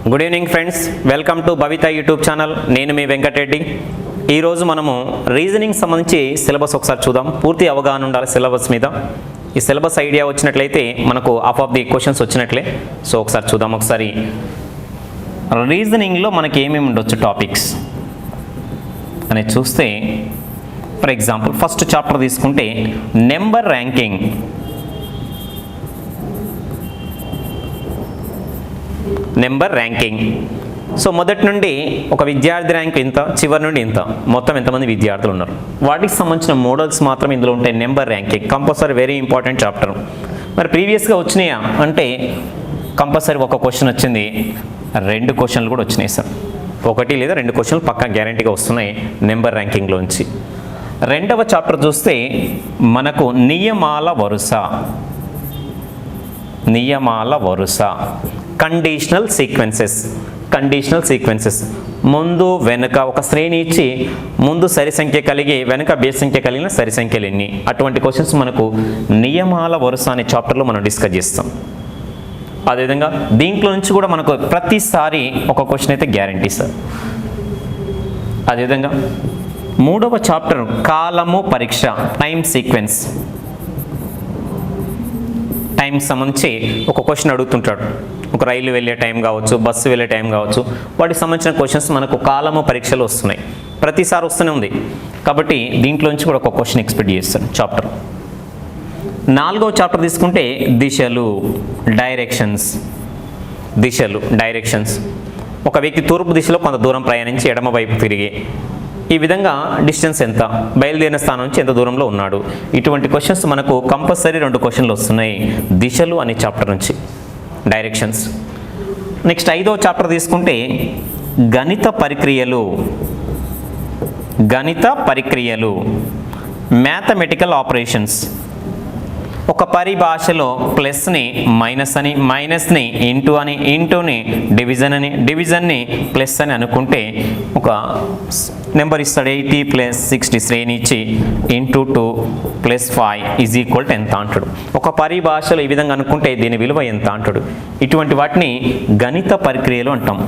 Good evening friends, welcome to Bhavitha YouTube channel. నేను మీ వెంకటరెడ్డి. ఈరోజు మనము రీజనింగ్ సంబంధించి సిలబస్ ఒకసారి చూద్దాం. పూర్తి అవగాహన ఉండాలి సిలబస్ మీద. ఈ సిలబస్ ఐడియా వచ్చినట్లయితే మనకు హాఫ్ ఆఫ్ ది క్వశ్చన్స్ వచ్చినట్లే. సో ఒకసారి చూద్దాం. ఒకసారి రీజనింగ్లో మనకి ఏమేమి ఉండొచ్చు టాపిక్స్ అనేది చూస్తే, ఫర్ ఎగ్జాంపుల్ ఫస్ట్ చాప్టర్ తీసుకుంటే number ranking. Number ranking. So మొదటి నుండి ఒక విద్యార్థి ర్యాంక్ ఇంత, చివరి నుండి ఇంత, మొత్తం ఎంతమంది విద్యార్థులు ఉన్నారు, వాటికి సంబంధించిన మోడల్స్ మాత్రం ఇందులో ఉంటాయి. Number ranking compulsory very important chapter. మరి ప్రీవియస్గా వచ్చినాయా అంటే కంపల్సరీ ఒక క్వశ్చన్ వచ్చింది, 2 క్వశ్చన్లు కూడా వచ్చినాయి సార్. 1 లేదా 2 క్వశ్చన్లు పక్కా గ్యారంటీగా వస్తున్నాయి నెంబర్ ర్యాంకింగ్లోంచి. రెండవ చాప్టర్ చూస్తే మనకు నియమాల వరుస. నియమాల వరుస, కండిషనల్ సీక్వెన్సెస్. కండిషనల్ సీక్వెన్సెస్ ముందు వెనుక ఒక శ్రేణి ఇచ్చి ముందు సరి సంఖ్య కలిగి వెనుక బేస్ సంఖ్య కలిగిన సరి సంఖ్యలు ఎన్ని, అటువంటి క్వశ్చన్స్ మనకు నియమాల వరుస అనే చాప్టర్లో మనం డిస్కస్ చేస్తాం. అదేవిధంగా దీంట్లో నుంచి కూడా మనకు ప్రతిసారి ఒక క్వశ్చన్ అయితే గ్యారంటీ సార్. అదేవిధంగా మూడవ చాప్టర్ కాలము పరీక్ష, టైం సీక్వెన్స్. టైం సంబంధించి ఒక క్వశ్చన్ అడుగుతుంటాడు. ఒక రైలు వెళ్ళే టైం కావచ్చు, బస్సు వెళ్ళే టైం కావచ్చు, వాటికి సంబంధించిన క్వశ్చన్స్ మనకు కాలము పరీక్షలు వస్తున్నాయి, ప్రతిసారి వస్తూనే ఉంది. కాబట్టి దీంట్లోంచి కూడా ఒక క్వశ్చన్ ఎక్స్పెక్ట్ చేస్తాను చాప్టర్. 4వ చాప్టర్ తీసుకుంటే దిశలు, డైరెక్షన్స్. దిశలు, డైరెక్షన్స్. ఒక వ్యక్తి తూర్పు దిశలో కొంత దూరం ప్రయాణించి ఎడమ వైపు తిరిగి, ఈ విధంగా డిస్టెన్స్ ఎంత, బయలుదేరిన స్థానం నుంచి ఎంత దూరంలో ఉన్నాడు, ఇటువంటి క్వశ్చన్స్ మనకు కంపల్సరీ 2 క్వశ్చన్లు వస్తున్నాయి దిశలు అనే చాప్టర్ నుంచి, డైరెక్షన్స్. నెక్స్ట్ 5వ చాప్టర్ తీసుకుంటే గణిత పరిక్రియలు. గణిత పరిక్రియలు, మ్యాథమెటికల్ ఆపరేషన్స్. ఒక పరిభాషలో ప్లస్ని మైనస్ అని, మైనస్ని ఇంటూ అని, ఇంటూని డివిజన్ అని, డివిజన్ని ప్లస్ అని అనుకుంటే ఒక నెంబర్ ఇస్తాడు 80 + 60 శ్రేణి ఇచ్చి ఇంటూ 2 + 5 = ఎంత అంటాడు. ఒక పరిభాషలో ఈ విధంగా అనుకుంటే దీని విలువ ఎంత అంటాడు. ఇటువంటి వాటిని గణిత పరిక్రియలు అంటాం.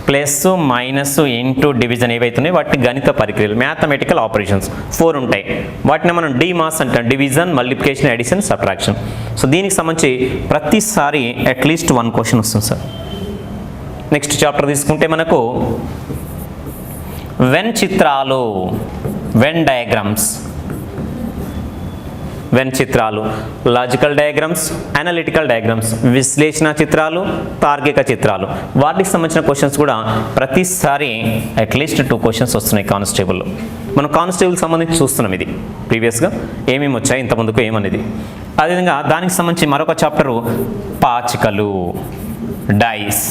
ప్లస్ మైనస్ ఇంటూ డివిజన్ ఏవైతున్నాయి వాటిని గణిత పరిక్రియలు, మ్యాథమెటికల్ ఆపరేషన్స్ 4 ఉంటాయి. వాటిని మనం డిమాస్ అంటాం, division, multiplication, addition, subtraction. So దీనికి సంబంధించి ప్రతిసారి అట్లీస్ట్ 1 క్వశ్చన్ వస్తుంది సార్. నెక్స్ట్ చాప్టర్ తీసుకుంటే మనకు వెన్ చిత్రాలు, వెన్ డయాగ్రామ్స్. వెన్ చిత్రాలు, లాజికల్ డయాగ్రామ్స్, అనలిటికల్ డయాగ్రామ్స్, విశ్లేషణ చిత్రాలు, తార్కిక చిత్రాలు, వాటికి సంబంధించిన క్వశ్చన్స్ కూడా ప్రతిసారి అట్లీస్ట్ 2 క్వశ్చన్స్ వస్తున్నాయి కానిస్టేబుల్లో. మనం కానిస్టేబుల్ సంబంధించి చూస్తున్నాం ఇది ప్రీవియస్గా ఏమేమి వచ్చాయి, ఇంతకుముందుకు ఏమనేది. అదేవిధంగా దానికి సంబంధించి మరొక చాప్టరు పాచికలు, డైస్.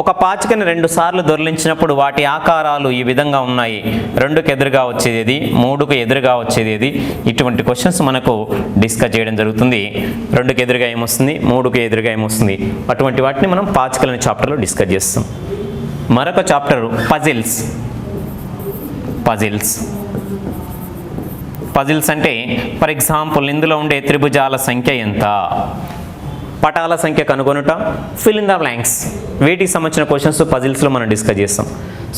ఒక పాచికని 2 సార్లు దొర్లించినప్పుడు వాటి ఆకారాలు ఈ విధంగా ఉన్నాయి, 2కి ఎదురుగా వచ్చేది, 3కు ఎదురుగా వచ్చేది. ఇటువంటి క్వశ్చన్స్ మనకు డిస్కస్ చేయడం జరుగుతుంది. 2కి ఎదురుగా ఏమొస్తుంది, 3కి ఎదురుగా ఏమొస్తుంది, అటువంటి వాటిని మనం పాచికలు అనే చాప్టర్లో డిస్కస్ చేస్తాం. మరొక చాప్టర్ పజిల్స్. పజిల్స్. పజిల్స్ అంటే ఫర్ ఎగ్జాంపుల్ ఇందులో ఉండే త్రిభుజాల సంఖ్య ఎంత, పటాల సంఖ్య కనుగొనుట, ఫిల్ ఇన్ ద బ్లాంక్స్. వీటికి సంబంధించిన క్వశ్చన్స్ పజిల్స్లో మనం డిస్కస్ చేస్తాం.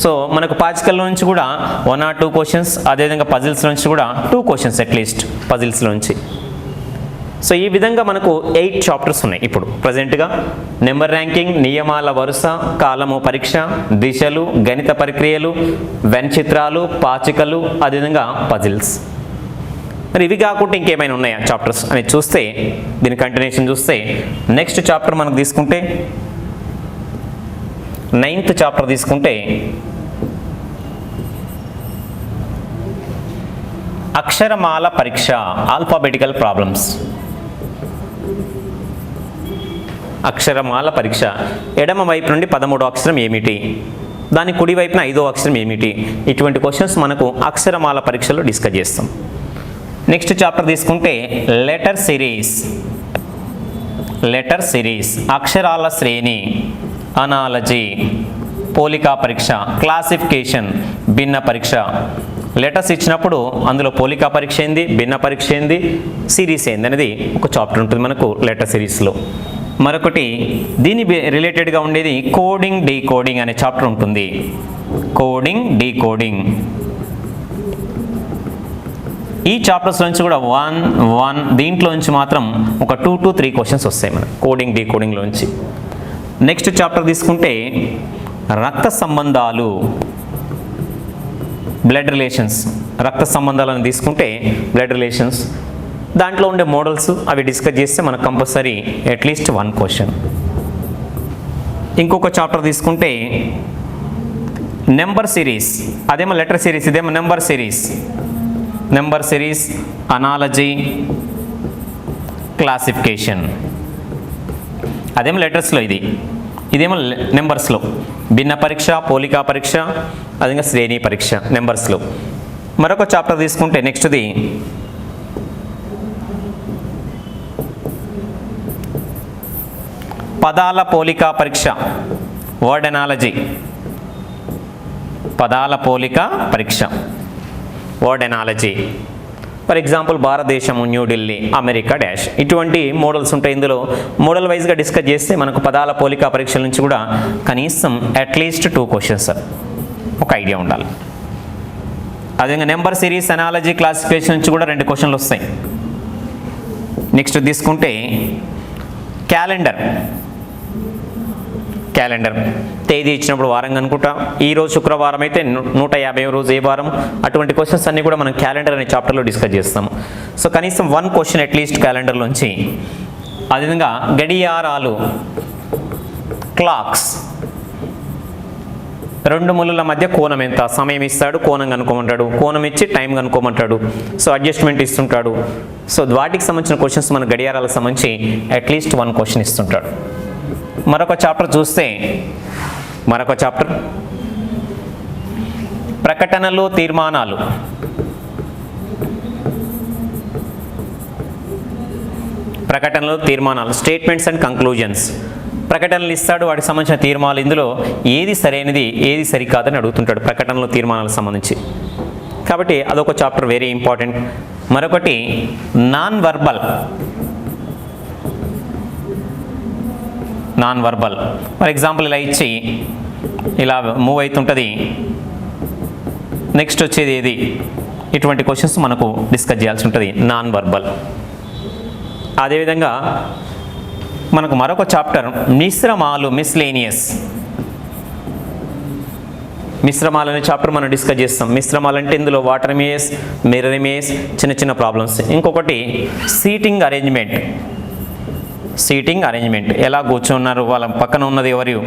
సో మనకు పాచికల్లో నుంచి కూడా 1 or 2 క్వశ్చన్స్, అదేవిధంగా పజిల్స్ నుంచి కూడా 2 క్వశ్చన్స్ అట్లీస్ట్ పజిల్స్లోంచి. సో ఈ విధంగా మనకు 8 చాప్టర్స్ ఉన్నాయి ఇప్పుడు ప్రజెంట్గా. నెంబర్ ర్యాంకింగ్, నియమాల వరుస, కాలము పరీక్ష, దిశలు, గణిత ప్రక్రియలు, వెన్ చిత్రాలు, పాచికలు, అదేవిధంగా పజిల్స్. మరి ఇవి కాకుండా ఇంకేమైనా ఉన్నాయా చాప్టర్స్ అని చూస్తే, దీని కంటిన్యూషన్ చూస్తే నెక్స్ట్ చాప్టర్ మనకు తీసుకుంటే 9th చాప్టర్ తీసుకుంటే అక్షరమాల పరీక్ష, ఆల్ఫాబెటికల్ ప్రాబ్లమ్స్. అక్షరమాల పరీక్ష. ఎడమ వైపు నుండి 13వ అక్షరం ఏమిటి, దాని కుడి వైపున 5వ అక్షరం ఏమిటి, ఇటువంటి క్వశ్చన్స్ మనకు అక్షరమాల పరీక్షలో డిస్కస్ చేస్తాం. నెక్స్ట్ చాప్టర్ తీసుకుంటే లెటర్ సిరీస్. లెటర్ సిరీస్, అక్షరాల శ్రేణి, అనాలజీ, పోలికా పరీక్ష, క్లాసిఫికేషన్, భిన్న పరీక్ష. లెటర్స్ ఇచ్చినప్పుడు అందులో పోలికా పరీక్ష ఏంది, భిన్న పరీక్ష ఏంది, సిరీస్ ఏంది అనేది ఒక చాప్టర్ ఉంటుంది మనకు లెటర్ సిరీస్లో. మరొకటి దీని రిలేటెడ్గా ఉండేది కోడింగ్ డీకోడింగ్ అనే చాప్టర్ ఉంటుంది. కోడింగ్ డీకోడింగ్ ఈ చాప్టర్స్ నుంచి కూడా వన్ దీంట్లో నుంచి మాత్రం ఒక 2 to 3 క్వశ్చన్స్ వస్తాయి మన కోడింగ్ డీకోడింగ్లోంచి. నెక్స్ట్ చాప్టర్ తీసుకుంటే రక్త సంబంధాలు, బ్లడ్ రిలేషన్స్. రక్త సంబంధాలను తీసుకుంటే బ్లడ్ రిలేషన్స్ దాంట్లో ఉండే మోడల్స్ అవి డిస్కస్ చేస్తే మనకు కంపల్సరీ అట్లీస్ట్ 1 క్వశ్చన్. ఇంకొక చాప్టర్ తీసుకుంటే నెంబర్ సిరీస్, అదేమో లెటర్ సిరీస్, ఇదేమో number series. Number series, analogy, classification. అదేమో లెటర్స్లో, ఇదేమో నెంబర్స్లో. భిన్న పరీక్ష, పోలికా పరీక్ష, అదేవిధంగా శ్రేణి పరీక్ష నెంబర్స్లో. మరొక చాప్టర్ తీసుకుంటే నెక్స్ట్ది పదాల పోలికా పరీక్ష, వర్డ్ ఎనాలజీ. పదాల పోలిక పరీక్ష, వర్డ్ ఎనాలజీ. ఫర్ ఎగ్జాంపుల్ భారతదేశము, న్యూఢిల్లీ, అమెరికా డాష్, ఇటువంటి మోడల్స్ ఉంటాయి. ఇందులో మోడల్ వైజ్గా డిస్కస్ చేస్తే మనకు పదాల పోలికా పరీక్షల నుంచి కూడా కనీసం అట్లీస్ట్ 2 క్వశ్చన్స్ ఒక ఐడియా ఉండాలి. అదేవిధంగా నెంబర్ సిరీస్, అనాలజీ, క్లాసిఫికేషన్ నుంచి కూడా 2 క్వశ్చన్లు వస్తాయి. నెక్స్ట్ తీసుకుంటే క్యాలెండర్. తేదీ ఇచ్చినప్పుడు వారం అనుకుంటా, ఈరోజు శుక్రవారం అయితే 150వ రోజు ఏ వారం, అటువంటి క్వశ్చన్స్ అన్నీ కూడా మనం క్యాలెండర్ అనే చాప్టర్లో డిస్కస్ చేస్తాము. సో కనీసం 1 క్వశ్చన్ అట్లీస్ట్ క్యాలెండర్లోంచి. అదేవిధంగా గడియారాలు, క్లాక్స్. 2 ముళ్ళల మధ్య కోణం ఎంత, సమయం ఇస్తాడు, కోణం కనుక్కోమంటాడు, కోణం ఇచ్చి టైం కనుక్కోమంటాడు, సో అడ్జస్ట్మెంట్ ఇస్తుంటాడు. సో వాటికి సంబంధించిన క్వశ్చన్స్ మన గడియారాలకు సంబంధించి అట్లీస్ట్ 1 క్వశ్చన్ ఇస్తుంటాడు. మరొక చాప్టర్ చూస్తే ప్రకటనలు, తీర్మానాలు. Statements and conclusions. ప్రకటనలు ఇస్తాడు, వాటికి సంబంధించిన తీర్మానాలు. ఇందులో ఏది సరైనది, ఏది సరికాదని అడుగుతుంటాడు ప్రకటనలు, తీర్మానాలకు సంబంధించి. కాబట్టి అదొక చాప్టర్ వెరీ ఇంపార్టెంట్. మరొకటి నాన్ వర్బల్. ఫర్ ఎగ్జాంపుల్ ఇలా ఇచ్చి ఇలా మూవ్ అవుతుంటుంది, నెక్స్ట్ వచ్చేది ఏది, ఇటువంటి క్వశ్చన్స్ మనకు డిస్కస్ చేయాల్సి ఉంటుంది నాన్ వర్బల్. అదేవిధంగా మనకు మరొక చాప్టర్ మిశ్రమాలు, మిశ్రమాలు అనే చాప్టర్ మనం డిస్కస్ చేస్తాం. మిశ్రమాలు అంటే ఇందులో వాటర్ ఇమేజ్, మిర్రర్ ఇమేజ్, చిన్న ప్రాబ్లమ్స్. ఇంకొకటి సీటింగ్ అరేంజ్మెంట్. ఎలా కూర్చున్నారు, వాళ్ళ పక్కన ఉన్నది ఎవరు,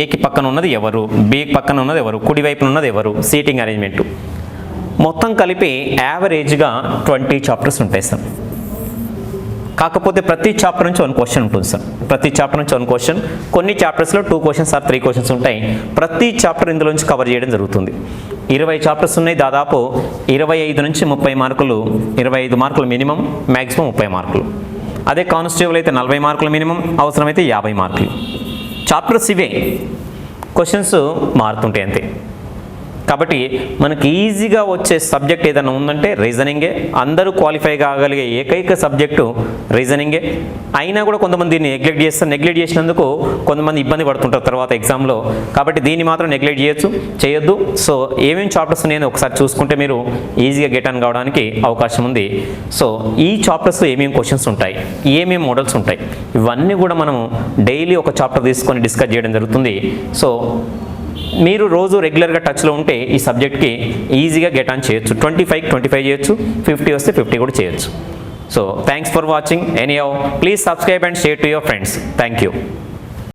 ఏకి పక్కన ఉన్నది ఎవరు, బికి పక్కన ఉన్నది ఎవరు, కుడివైపున ఉన్నది ఎవరు, సీటింగ్ అరేంజ్మెంట్. మొత్తం కలిపి యావరేజ్గా 20 చాప్టర్స్ ఉంటాయి సార్. కాకపోతే ప్రతి చాప్టర్ నుంచి 1 క్వశ్చన్ ఉంటుంది సార్. కొన్ని చాప్టర్స్లో 2 క్వశ్చన్స్ ఆర్ 3 క్వశ్చన్స్ ఉంటాయి. ప్రతి చాప్టర్ ఇందులో నుంచి కవర్ చేయడం జరుగుతుంది. 20 చాప్టర్స్ ఉన్నాయి. దాదాపు 25 నుంచి 30 మార్కులు, 25 మార్కులు మినిమం, మ్యాక్సిమం 30 మార్కులు. అదే కానిస్టేబుల్ అయితే 40 మార్కులు మినిమం, అవసరమైతే 50 మార్కులు. చాప్టర్స్ ఇవే, క్వశ్చన్స్ మారుతుంటాయి అంతే. కాబట్టి మనకి ఈజీగా వచ్చే సబ్జెక్ట్ ఏదైనా ఉందంటే రీజనింగే. అందరూ క్వాలిఫై కాగలిగే ఏకైక సబ్జెక్టు రీజనింగే. అయినా కూడా కొంతమంది దీన్ని నెగ్లెక్ట్ నెగ్లెక్ట్ చేసినందుకు కొంతమంది ఇబ్బంది పడుతుంటారు తర్వాత ఎగ్జామ్లో. కాబట్టి దీన్ని మాత్రం నెగ్లెక్ట్ చేయొద్దు. సో ఏమేమి చాప్టర్స్ ఉన్నాయని ఒకసారి చూసుకుంటే మీరు ఈజీగా గెట్ ఆన్ కావడానికి అవకాశం ఉంది. సో ఈ చాప్టర్స్ ఏమేమి క్వశ్చన్స్ ఉంటాయి, ఏమేమి మోడల్స్ ఉంటాయి, ఇవన్నీ కూడా మనము డైలీ ఒక చాప్టర్ తీసుకొని డిస్కస్ చేయడం జరుగుతుంది. సో మీరు రోజు రెగ్యులర్గా టచ్లో ఉంటే ఈ సబ్జెక్ట్కి ఈజీగా గెట్ ఆన్ చేయొచ్చు. 25 చేయొచ్చు, 50 వస్తే 50 కూడా చేయొచ్చు. So thanks for watching. Anyhow please subscribe and share to your friends. Thank you.